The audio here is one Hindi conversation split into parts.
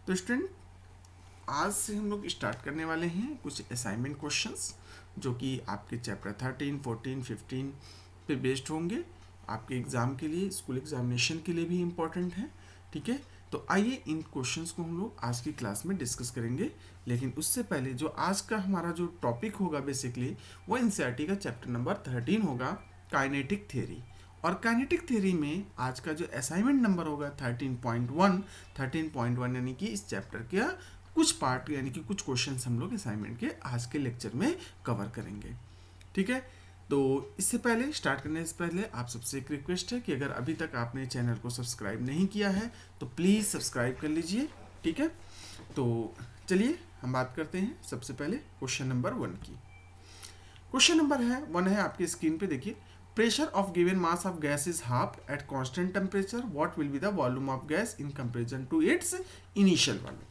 तो स्टूडेंट, आज से हम लोग स्टार्ट करने वाले हैं कुछ असाइनमेंट क्वेश्चंस जो कि आपके चैप्टर 13, 14, 15 पे बेस्ड होंगे। आपके एग्ज़ाम के लिए, स्कूल एग्जामिनेशन के लिए भी इम्पॉर्टेंट है। ठीक है, तो आइए इन क्वेश्चंस को हम लोग आज की क्लास में डिस्कस करेंगे। लेकिन उससे पहले जो आज का हमारा जो टॉपिक होगा बेसिकली वो एनसीईआरटी का चैप्टर नंबर 13 होगा, काइनेटिक थ्योरी। और काइनेटिक थ्योरी में आज का जो असाइनमेंट नंबर होगा 13.1 यानी कि इस चैप्टर का कुछ पार्ट यानी कि कुछ क्वेश्चंस हम लोग असाइनमेंट के आज के लेक्चर में कवर करेंगे। ठीक है, तो इससे पहले स्टार्ट करने से पहले आप सबसे एक रिक्वेस्ट है कि अगर अभी तक आपने चैनल को सब्सक्राइब नहीं किया है तो प्लीज़ सब्सक्राइब कर लीजिए। ठीक है, तो चलिए हम बात करते हैं सबसे पहले क्वेश्चन नंबर 1 की। क्वेश्चन नंबर 1 है आपकी स्क्रीन पे, देखिए। Pressure of given mass of gas is half at constant temperature, what will be the volume of gas in comparison to its initial volume.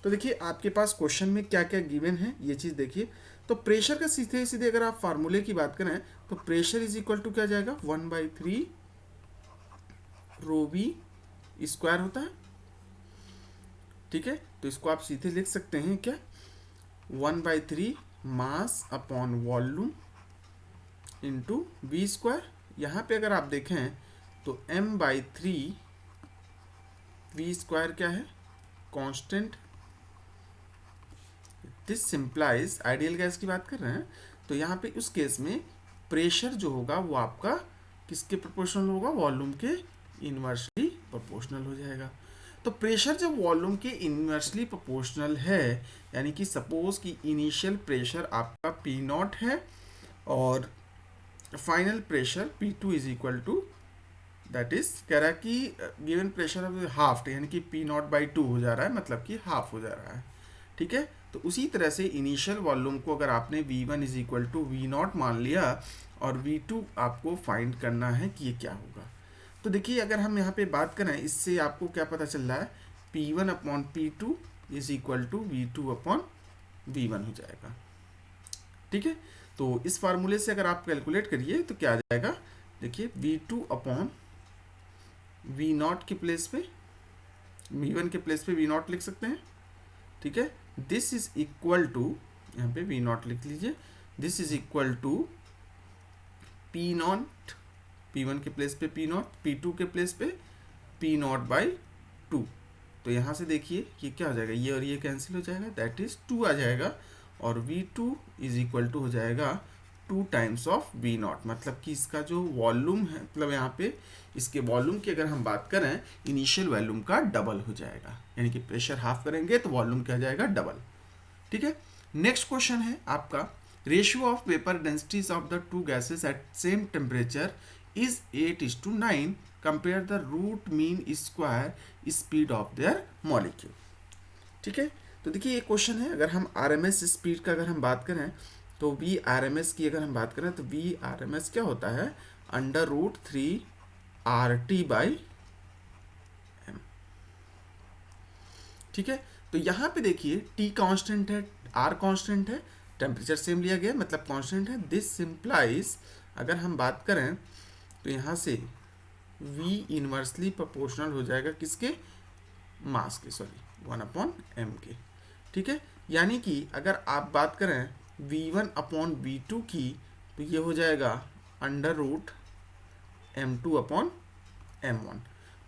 तो देखिए आपके पास क्वेश्चन में क्या क्या गिवन है ये चीज़ देखिए। तो प्रेशर का सीधे सीधे अगर आप फार्मूले की बात करें तो प्रेशर इज इक्वल टू क्या जाएगा, 1/3 रो वी स्क्वायर होता है। ठीक है, तो इसको आप सीधे लिख सकते हैं क्या, 1/3 mass upon volume into V square. यहाँ पे अगर आप देखें तो m/3 वी स्क्वायर क्या है, constant. This simplifies, ideal gas की बात कर रहे हैं तो यहाँ पे उस केस में प्रेशर जो होगा वो आपका किसके प्रोपोर्शनल होगा, वॉल्यूम के इनवर्सली प्रोपोर्शनल हो जाएगा। तो प्रेशर जब वॉल्यूम के इनवर्सली प्रोपोर्शनल है यानी कि सपोज कि इनिशियल प्रेशर आपका P0 है और final pressure P2 is equal to, that is कह रहा है कि गिवन प्रेशर ऑफ हाफ यानी कि P0/2 हो जा रहा है, मतलब कि हाफ हो जा रहा है। ठीक है, तो उसी तरह से इनिशियल वॉल्यूम को अगर आपने V1 is equal to V0 मान लिया और V2 आपको फाइंड करना है कि ये क्या होगा। तो देखिए अगर हम यहाँ पे बात करें इससे आपको क्या पता चल रहा है, P1/P2 is equal to V2/V1 हो जाएगा। ठीक है, तो इस फार्मूले से अगर आप कैलकुलेट करिए तो क्या आ जाएगा, देखिए V2/V0 के प्लेस पे V1 के प्लेस पे V0 लिख सकते हैं। ठीक है, दिस इज इक्वल टू, यहाँ पे V0 लिख लीजिए, this is equal to P0, P1 के प्लेस पे P0, P2 के प्लेस पे P0/2। तो यहाँ से देखिए ये क्या हो जाएगा, ये और ये कैंसिल हो जाएगा, दैट इज 2 आ जाएगा और V2 इज इक्वल टू हो जाएगा 2 टाइम्स ऑफ V0। मतलब कि इसका जो वॉल्यूम है, मतलब यहाँ पे इसके वॉल्यूम की अगर हम बात करें इनिशियल वॉल्यूम का डबल हो जाएगा, यानी कि प्रेशर हाफ करेंगे तो वॉल्यूम क्या जाएगा, डबल। ठीक है, नेक्स्ट क्वेश्चन है आपका, ratio of vapour densities of the two gases at same temperature is 8:9 compare the root mean square speed of their molecule. ठीक है, तो देखिए ये क्वेश्चन है, अगर हम RMS स्पीड का अगर हम बात करें तो VRMS की अगर हम बात करें तो VRMS क्या होता है, √3 RT/m। ठीक है, तो यहाँ पे देखिए T कांस्टेंट है, R कांस्टेंट है, टेम्परेचर सेम लिया गया मतलब कांस्टेंट है। दिस सिंप्लाइज अगर हम बात करें तो यहाँ से V इनवर्सली प्रोपोर्शनल हो जाएगा किसके, मास के, सॉरी 1/m के। ठीक है, यानी कि अगर आप बात करें V1/V2 की तो ये हो जाएगा √m2/m1।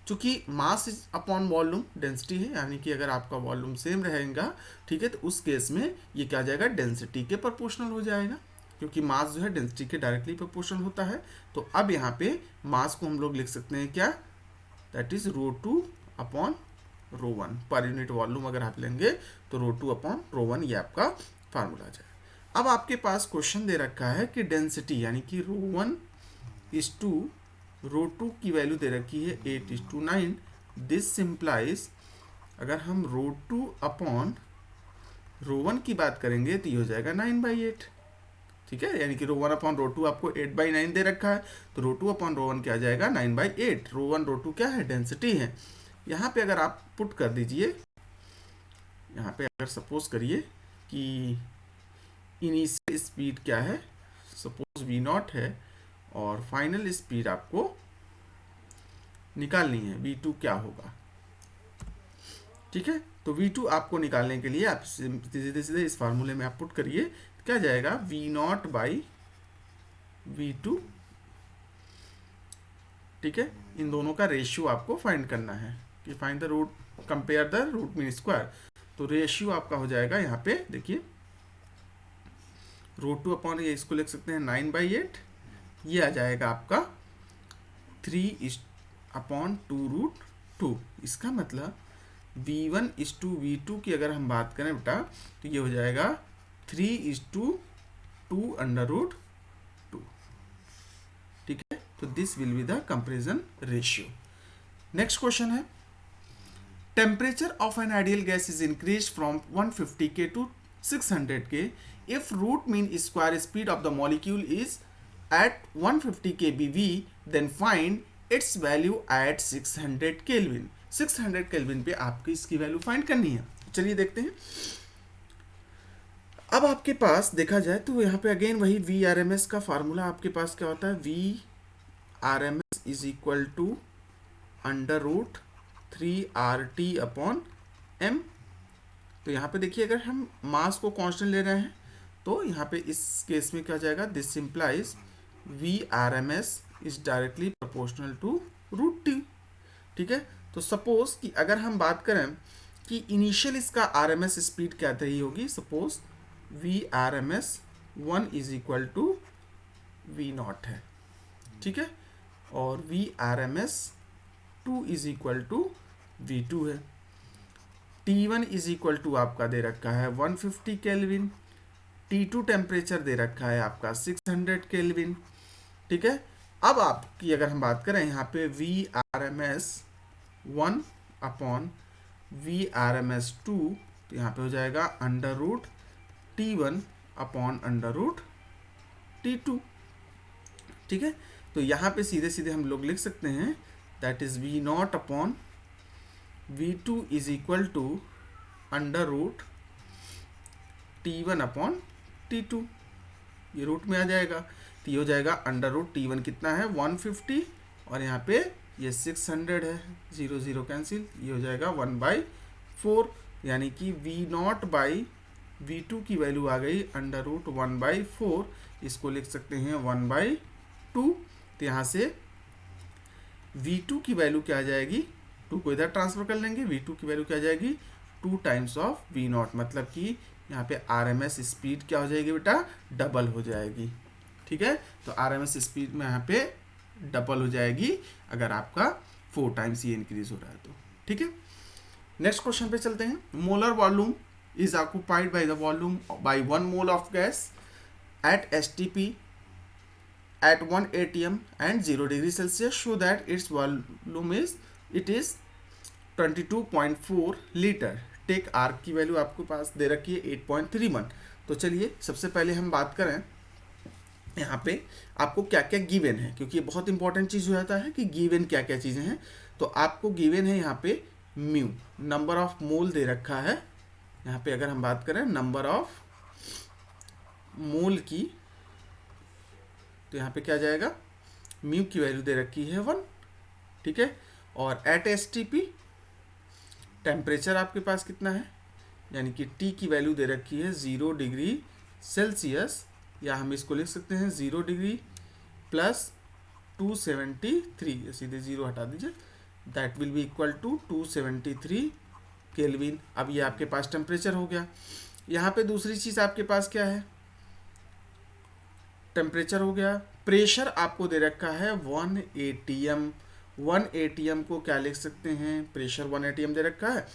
चूंकि मास अपॉन वॉल्यूम डेंसिटी है, यानी कि अगर आपका वॉल्यूम सेम रहेगा, ठीक है, तो उस केस में ये क्या जाएगा, डेंसिटी के प्रोपोर्शनल हो जाएगा, क्योंकि मास जो है डेंसिटी के डायरेक्टली प्रोपोर्शनल होता है। तो अब यहाँ पे मास को हम लोग लिख सकते हैं क्या, that is ρ2/ρ1 per unit volume अगर आप लेंगे तो ρ2/ρ1 ये आपका फार्मूला जाए। अब आपके पास क्वेश्चन दे रखा है कि डेंसिटी यानी कि ρ1:ρ2 की वैल्यू दे रखी है 8:9। दिस सिंप्लाइज अगर हम ρ2/ρ1 की बात करेंगे तो ये हो जाएगा 9/8। ठीक है, यानी कि ρ1/ρ2 आपको 8/9 दे रखा है तो ρ2/ρ1 क्या आ जाएगा, 9/8। ρ1 ρ2 क्या है, डेंसिटी है। यहाँ पे अगर आप पुट कर दीजिए, यहाँ पे अगर सपोज करिए कि इनिशियल स्पीड क्या है, सपोज V0 है और फाइनल स्पीड आपको निकालनी है V2 क्या होगा। ठीक है, तो V2 आपको निकालने के लिए आप सीधे सीधे इस फार्मूले में आप पुट करिए, क्या जाएगा V0 बाई V2। ठीक है, इन दोनों का रेशियो आपको फाइंड करना है कि find the root, compare the root mean square. तो रेशियो आपका हो जाएगा यहाँ पे देखिए रूट 2 अपॉन, ये इसको लिख सकते हैं 9/8, ये आ जाएगा आपका 3/2√2। इसका मतलब V1:V2 की अगर हम बात करें बेटा तो ये हो जाएगा 3:2√2। ठीक है, तो this will be the comparison ratio. Next question है, temperature of an ideal gas is increase from 150 K to 600 K if root mean square speed of the molecule is at 150 kBV, then find its value at 600 Kelvin। 600 kelvin पे आपको इसकी वैल्यू फाइंड करनी है। चलिए देखते हैं। अब आपके पास देखा जाए तो यहाँ पे अगेन वही VRMS का फार्मूला आपके पास क्या होता है, VRMS is equal to √3RT/m। तो यहाँ पे देखिए अगर हम मास को कांस्टेंट ले रहे हैं तो यहाँ पे इस केस में क्या जाएगा, this implies VRMS is directly proportional to √T। ठीक है, तो सपोज कि अगर हम बात करें कि इनिशियल इसका RMS स्पीड क्या रही होगी, suppose VRMS 1 is equal to V0 है। ठीक है, और VRMS 2 is equal to V2 है। T1 इज इक्वल टू आपका दे रखा है 150 केल्विन, T2 टेम्परेचर दे रखा है आपका 600 केल्विन। ठीक है, अब आपकी अगर हम बात करें यहाँ पे VRMS 1 अपॉन VRMS 2, तो यहाँ पे हो जाएगा √T1 अपॉन √T2। ठीक है, तो यहाँ पे सीधे सीधे हम लोग लिख सकते हैं that is V0 upon V2 is equal to √T1 upon T2। ये रूट में आ जाएगा तो ये हो जाएगा √T1 कितना है 150 और यहाँ पे ये 600 है, 0 0 कैंसिल, ये हो जाएगा 1/4, यानी कि V0 बाई V2 की वैल्यू आ गई √1/4। इसको लिख सकते हैं 1/2। तो यहाँ से V2 की वैल्यू क्या आ जाएगी, 2 को इधर ट्रांसफर कर लेंगे, V2 की वैल्यू क्या आ जाएगी 2 टाइम्स ऑफ V0, मतलब कि यहाँ पे RMS स्पीड क्या हो जाएगी बेटा, डबल हो जाएगी। ठीक है, तो RMS स्पीड में यहाँ पे डबल हो जाएगी अगर आपका 4 टाइम्स ये इंक्रीज हो रहा है तो। ठीक है, नेक्स्ट क्वेश्चन पे चलते हैं। Molar volume is occupied by the volume by 1 mole of gas at STP at 1 atm and 0 degree Celsius, show that its volume is 22.4 litre. Take R की वैल्यू आपके पास दे रखी है 8.31। तो चलिए सबसे पहले हम बात करें यहाँ पे आपको क्या क्या गिवन है, क्योंकि ये बहुत इंपॉर्टेंट चीज़ हो जाता है कि गिवन क्या क्या चीज़ें हैं। तो आपको गिवन है यहाँ पे म्यू, नंबर ऑफ मोल दे रखा है। यहाँ पे अगर हम बात करें नंबर ऑफ मोल की, तो यहाँ पे क्या जाएगा, म्यू की वैल्यू दे रखी है 1। ठीक है, और एट STP टेम्परेचर आपके पास कितना है, यानी कि T की वैल्यू दे रखी है 0 डिग्री सेल्सियस, या हम इसको लिख सकते हैं 0 डिग्री प्लस 273, सीधे 0 हटा दीजिए, that will be equal to 273 kelvin. अब ये आपके पास टेम्परेचर हो गया। यहाँ पे दूसरी चीज़ आपके पास क्या है, टेम्परेचर हो गया। प्रेशर आपको दे रखा है 1 atm। 1 atm को क्या लिख सकते हैं, प्रेशर 1 atm दे रखा है।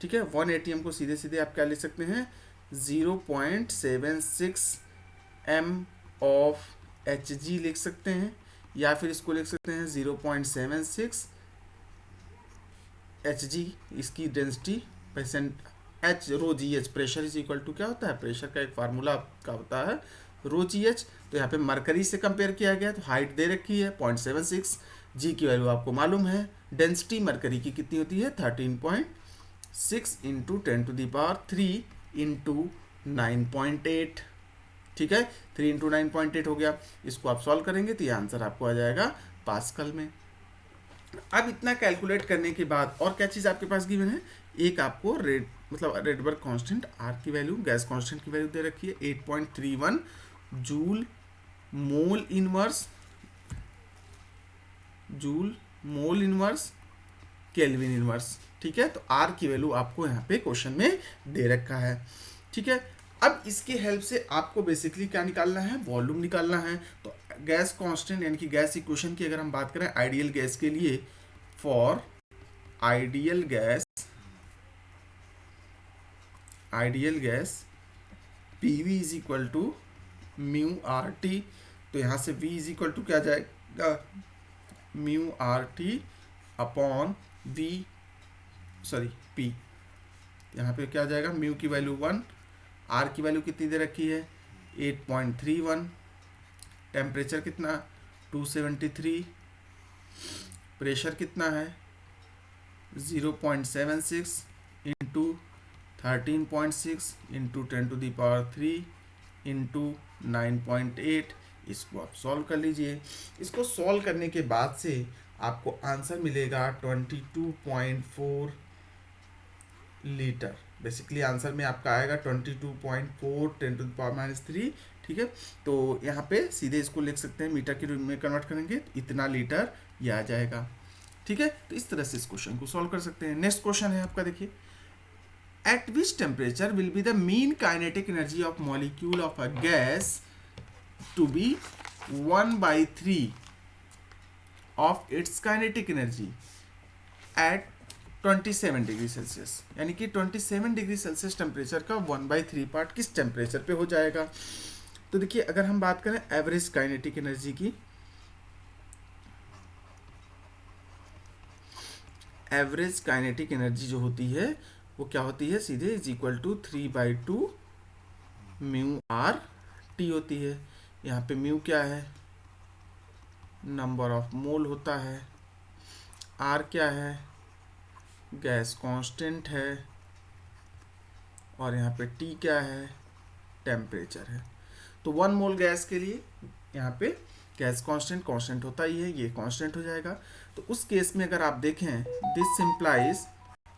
ठीक है, 1 atm को सीधे सीधे आप क्या लिख सकते हैं 0.76 m ऑफ Hg लिख सकते हैं, या फिर इसको लिख सकते हैं 0.76 Hg, इसकी density percent H ρgh। Pressure is equal to क्या होता है, प्रेशर का एक फार्मूला का होता है ρgh। तो यहाँ पे मरकरी से कंपेयर किया गया, तो हाइट दे रखी है 0.76, जी की वैल्यू आपको मालूम है। डेंसिटी मरकरी की कितनी होती है 13.6 इंटू 10⁻³ इंटू 9.8। ठीक है, 3 इंटू 9.8 हो गया। इसको आप सॉल्व करेंगे तो ये आंसर आपको आ जाएगा पास्कल में। अब इतना कैलकुलेट करने के बाद और क्या चीज़ आपके पास गिवन है, एक आपको रेड मतलब रेडबर्ग कांस्टेंट आर की वैल्यू, गैस कांस्टेंट की वैल्यू दे रखी है 8.31 joule mole inverse kelvin inverse. ठीक है, तो आर की वैल्यू आपको यहाँ पे क्वेश्चन में दे रखा है। ठीक है, अब इसके हेल्प से आपको बेसिकली क्या निकालना है, वॉल्यूम निकालना है। तो गैस कांस्टेंट यानी कि गैस इक्वेशन की अगर हम बात करें आइडियल गैस के लिए, for ideal gas PV is equal to mu R T. तो यहाँ से v इज इक्वल टू क्या जाएगा, mu R T upon p। यहाँ पे क्या जाएगा, म्यू की वैल्यू 1, आर की वैल्यू कितनी दे रखी है 8.31, टेम्परेचर कितना 273, प्रेशर कितना है 0.76 इंटू 13.6 इंटू 10⁻³ इंटू 9.8। इसको आप सॉल्व कर लीजिए। इसको सॉल्व करने के बाद से आपको आंसर मिलेगा 22.4 लीटर। बेसिकली आंसर में आपका आएगा 22.4 10⁻³ ठीक है, तो यहाँ पे सीधे इसको लिख सकते हैं, मीटर के रूप में कन्वर्ट करेंगे तो इतना लीटर ये आ जाएगा। ठीक है, तो इस तरह से इस क्वेश्चन को सॉल्व कर सकते हैं। नेक्स्ट क्वेश्चन है आपका, देखिए at which temperature will be the mean kinetic energy of molecule of a gas to be 1/3 of its kinetic energy at 27 degree Celsius. यानी कि 27 डिग्री सेल्सियस टेम्परेचर का 1/3 पार्ट किस टेम्परेचर पे हो जाएगा। तो देखिए अगर हम बात करें एवरेज काइनेटिक एनर्जी की, एवरेज काइनेटिक एनर्जी जो होती है वो क्या होती है, सीधे is equal to 3/2 mu R T होती है। यहाँ पे म्यू क्या है, नंबर ऑफ मोल होता है, आर क्या है, गैस कांस्टेंट है, और यहाँ पे टी क्या है, टेम्परेचर है। तो 1 मोल गैस के लिए यहाँ पे गैस कांस्टेंट होता ही है, ये कांस्टेंट हो जाएगा। तो उस केस में अगर आप देखें, this simplifies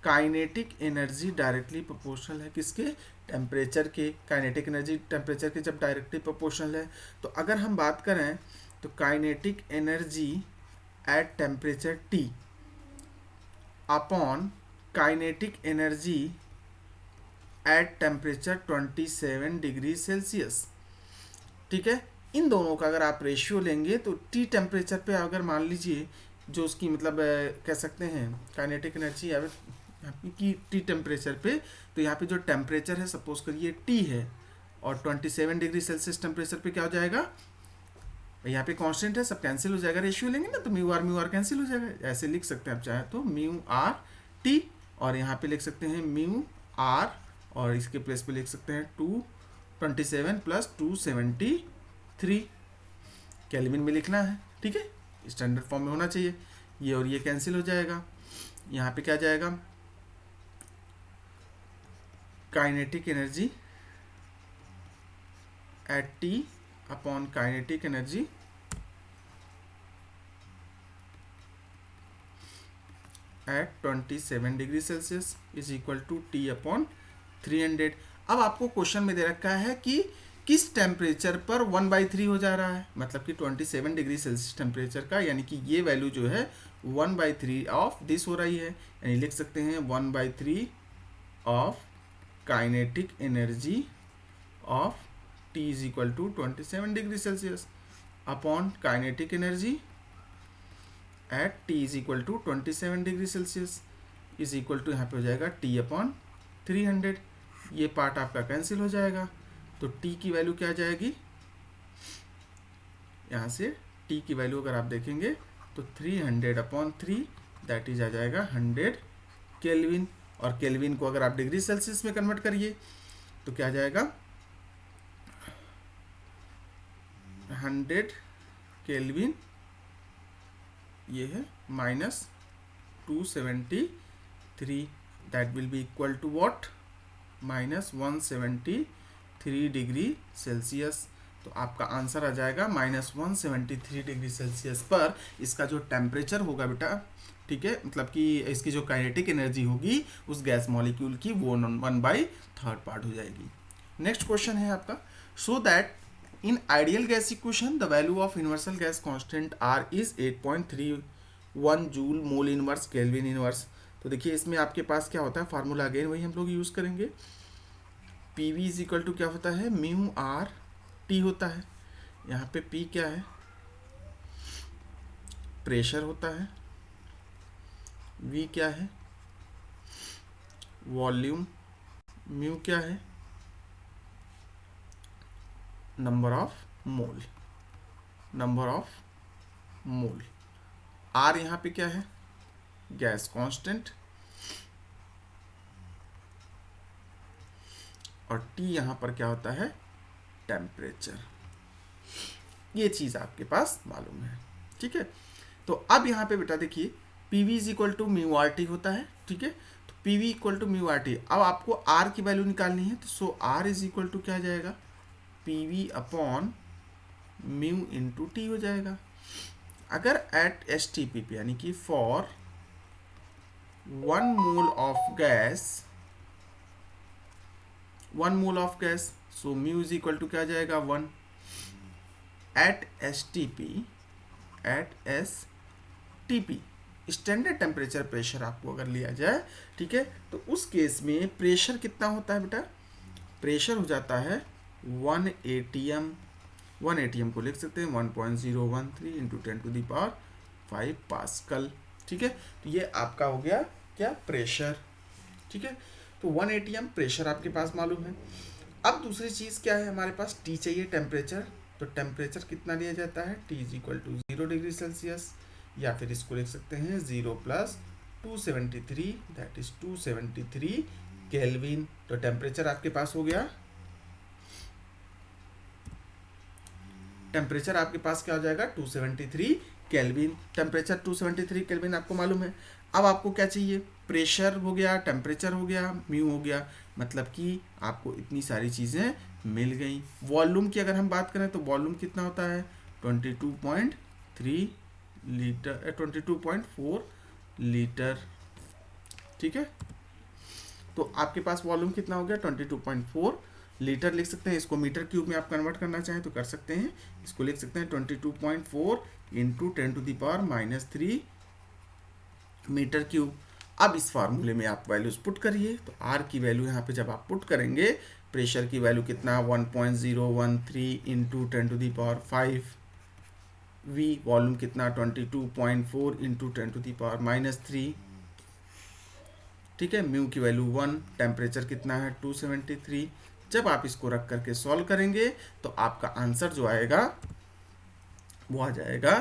kinetic energy directly proportional है किसके, टेम्परेचर के। काइनेटिक एनर्जी टेम्परेचर के जब डायरेक्टली प्रोपोर्शनल है, तो अगर हम बात करें तो kinetic energy at temperature T upon kinetic energy at temperature 27 degree Celsius. ठीक है, इन दोनों का अगर आप रेशियो लेंगे तो टी टेम्परेचर पे अगर मान लीजिए जो उसकी मतलब कह सकते हैं काइनेटिक एनर्जी की टी टेम्परेचर पे, तो यहाँ पे जो टेम्परेचर है सपोज करिए टी है और 27 डिग्री सेल्सियस टेम्परेचर पे क्या हो जाएगा, यहाँ पे कांस्टेंट है, सब कैंसिल हो जाएगा, रेशियो लेंगे ना तो म्यू आर कैंसिल हो जाएगा। ऐसे लिख सकते हैं आप चाहे तो म्यू आर टी, और यहाँ पे लिख सकते हैं म्यू आर, और इसके प्लेस पे लिख सकते हैं 227 प्लस 273 केल्विन में लिखना है। ठीक है, स्टैंडर्ड फॉर्म में होना चाहिए, ये और ये कैंसिल हो जाएगा। यहाँ पे क्या जाएगा, kinetic energy at T upon kinetic energy at 27 degree Celsius is equal to T upon 300। अब आपको क्वेश्चन में दे रखा है कि किस टेम्परेचर पर 1/3 हो जा रहा है, मतलब कि 27 डिग्री सेल्सियस टेम्परेचर का, यानी कि ये वैल्यू जो है 1/3 ऑफ दिस हो रही है। यानी लिख सकते हैं 1/3 of kinetic energy of T is equal to 27 degree Celsius upon kinetic energy at T is equal to 27 degree Celsius is equal to यहाँ पे हो जाएगा T अपॉन 300। ये पार्ट आपका कैंसिल हो जाएगा, तो T की वैल्यू क्या आ जाएगी, यहाँ से T की वैल्यू अगर आप देखेंगे तो 300 अपॉन 3 दैट इज आ जाएगा 100 केल्विन, और केल्विन को अगर आप डिग्री सेल्सियस में कन्वर्ट करिए तो क्या आ जाएगा 100 केल्विन, ये है minus 273 that will be equal to what, minus 173 degree Celsius. तो आपका आंसर आ जाएगा -173 डिग्री सेल्सियस पर इसका जो टेम्परेचर होगा बेटा, ठीक है, मतलब कि इसकी जो काइनेटिक एनर्जी होगी उस गैस मॉलिक्यूल की वो 1/3 पार्ट हो जाएगी। नेक्स्ट क्वेश्चन है आपका, so that in ideal gas equation the value of universal gas constant R is 8.31 joule mole inverse kelvin inverse. तो देखिए इसमें आपके पास क्या होता है, फार्मूला अगेन वही हम लोग यूज करेंगे। P V is equal to क्या होता है, म्यू आर टी होता है। यहाँ पे पी क्या है, प्रेशर होता है, वी क्या है, वॉल्यूम, म्यू क्या है, number of mole, number of mole, R यहाँ पे क्या है, गैस कांस्टेंट, और टी यहाँ पर क्या होता है, टेम्परेचर। ये चीज़ आपके पास मालूम है, ठीक है। तो अब यहाँ पे बेटा देखिए P V is equal to mu R T होता है, ठीक है। तो P V equal to mu R T, अब आपको आर की वैल्यू निकालनी है, तो so R is equal to क्या आ जाएगा, P V upon mu into T हो जाएगा। अगर एट एस टी पी यानी कि for 1 mole of gas, so mu is equal to क्या आ जाएगा 1। Eight S T P standard temperature pressure आपको अगर लिया जाए, ठीक है, तो उस केस में प्रेशर कितना होता है बेटा, प्रेशर हो जाता है 1 atm। 1 atm को लिख सकते हैं 1.013 इंटू 10⁵ पास्कल, ठीक है। तो ये आपका हो गया क्या, प्रेशर, ठीक है। तो 1 atm प्रेशर आपके पास मालूम है। अब दूसरी चीज़ क्या है हमारे पास, टी चाहिए टेम्परेचर। तो टेम्परेचर कितना लिया जाता है, T is equal to 0 degree Celsius, या फिर इसको लिख सकते हैं 0 + 273 दैट इज 273 केल्विन। तो टेम्परेचर आपके पास हो गया, टेम्परेचर आपके पास क्या हो जाएगा 273 केल्विन। टेम्परेचर 273 केल्विन आपको मालूम है। अब आपको क्या चाहिए, प्रेशर हो गया, टेम्परेचर हो गया, म्यू हो गया, मतलब कि आपको इतनी सारी चीज़ें मिल गई। वॉल्यूम की अगर हम बात करें तो वॉल्यूम कितना होता है 22.3 लीटर, 22.4 लीटर, ठीक है। तो आपके पास वॉल्यूम कितना हो गया 22.4 लीटर लिख सकते हैं। इसको मीटर क्यूब में आप कन्वर्ट करना चाहें तो कर सकते हैं। इसको लिख सकते हैं 22.4 इंटू 10⁻³ मीटर क्यूब। अब इस फार्मूले में आप वैल्यूज पुट करिए, तो आर की वैल्यू यहाँ पे जब आप पुट करेंगे, प्रेशर की वैल्यू कितना 1.013 इंटू 10⁵, वी वॉल्यूम कितना 22.4 इंटू 10⁻³ ठीक है, म्यू की वैल्यू 1, टेम्परेचर कितना है 273। जब आप इसको रख करके सॉल्व करेंगे तो आपका आंसर जो आएगा वो आ जाएगा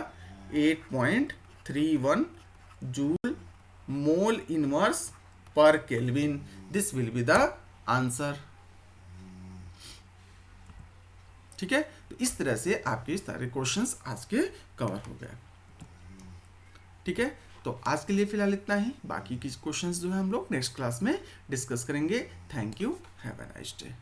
8.31 जूल मोल इनवर्स पर kelvin. This will be the answer, ठीक है। तो इस तरह से आपके सारे क्वेश्चंस आज के कवर हो गए, ठीक है। तो आज के लिए फिलहाल इतना ही, बाकी के क्वेश्चंस जो है हम लोग नेक्स्ट क्लास में डिस्कस करेंगे। Thank you, have a nice day.